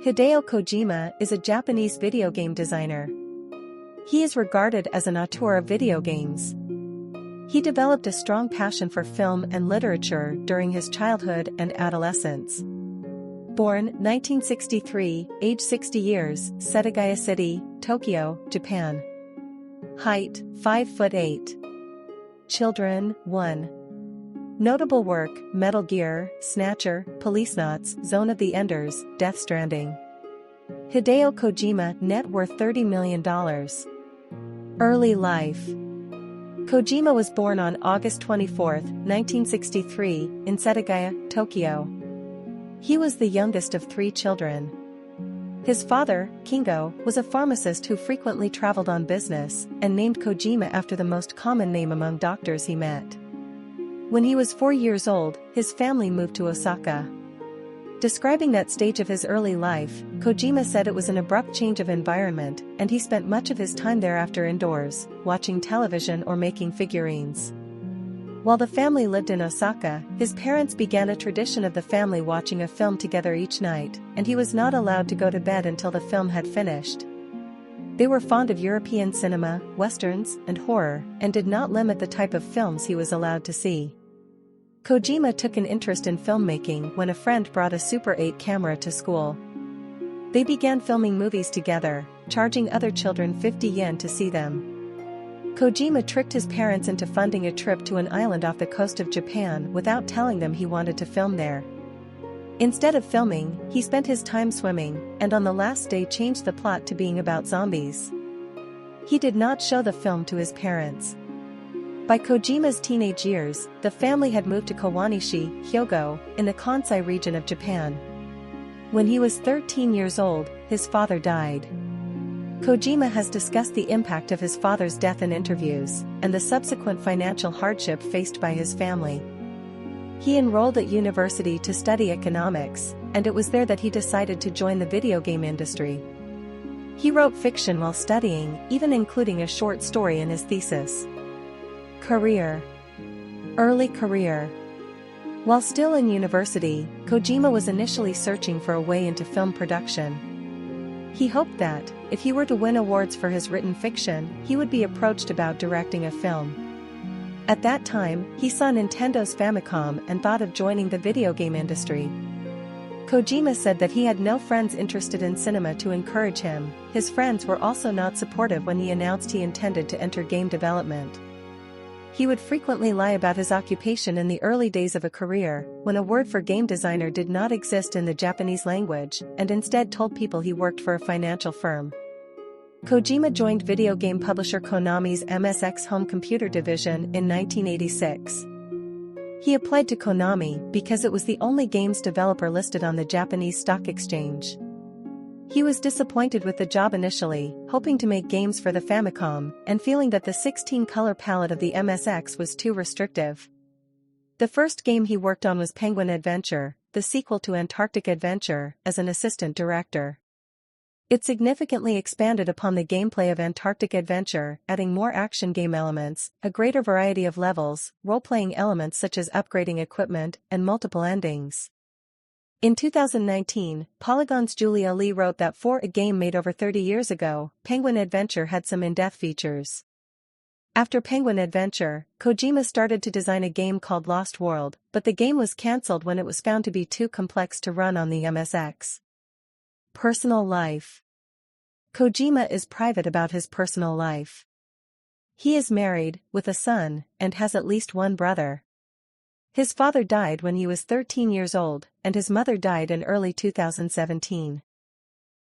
Hideo Kojima is a Japanese video game designer. He is regarded as an auteur of video games. He developed a strong passion for film and literature during his childhood and adolescence. Born 1963, age 60 years, Setagaya City, Tokyo, Japan. Height, 5'8". Children, 1. Notable work, Metal Gear, Snatcher, Policenauts, Zone of the Enders, Death Stranding. Hideo Kojima, net worth $30 million. Early life. Kojima was born on August 24, 1963, in Setagaya, Tokyo. He was the youngest of 3 children. His father, Kingo, was a pharmacist who frequently traveled on business, and named Kojima after the most common name among doctors he met. When he was 4 years old, his family moved to Osaka. Describing that stage of his early life, Kojima said it was an abrupt change of environment, and he spent much of his time thereafter indoors, watching television or making figurines. While the family lived in Osaka, his parents began a tradition of the family watching a film together each night, and he was not allowed to go to bed until the film had finished. They were fond of European cinema, westerns, and horror, and did not limit the type of films he was allowed to see. Kojima took an interest in filmmaking when a friend brought a Super 8 camera to school. They began filming movies together, charging other children 50 yen to see them. Kojima tricked his parents into funding a trip to an island off the coast of Japan without telling them he wanted to film there. Instead of filming, he spent his time swimming, and on the last day changed the plot to being about zombies. He did not show the film to his parents. By Kojima's teenage years, the family had moved to Kawanishi, Hyogo, in the Kansai region of Japan. When he was 13 years old, his father died. Kojima has discussed the impact of his father's death in interviews, and the subsequent financial hardship faced by his family. He enrolled at university to study economics, and it was there that he decided to join the video game industry. He wrote fiction while studying, even including a short story in his thesis. Career. Early career. While still in university, Kojima was initially searching for a way into film production. He hoped that, if he were to win awards for his written fiction, he would be approached about directing a film. At that time, he saw Nintendo's Famicom and thought of joining the video game industry. Kojima said that he had no friends interested in cinema to encourage him. His friends were also not supportive when he announced he intended to enter game development. He would frequently lie about his occupation in the early days of a career, when a word for game designer did not exist in the Japanese language, and instead told people he worked for a financial firm. Kojima joined video game publisher Konami's MSX home computer division in 1986. He applied to Konami because it was the only games developer listed on the Japanese stock exchange. He was disappointed with the job initially, hoping to make games for the Famicom, and feeling that the 16-color palette of the MSX was too restrictive. The first game he worked on was Penguin Adventure, the sequel to Antarctic Adventure, as an assistant director. It significantly expanded upon the gameplay of Antarctic Adventure, adding more action game elements, a greater variety of levels, role-playing elements such as upgrading equipment, and multiple endings. In 2019, Polygon's Julia Lee wrote that for a game made over 30 years ago, Penguin Adventure had some in-depth features. After Penguin Adventure, Kojima started to design a game called Lost World, but the game was cancelled when it was found to be too complex to run on the MSX. Personal life. Kojima is private about his personal life. He is married, with a son, and has at least one brother. His father died when he was 13 years old, and his mother died in early 2017.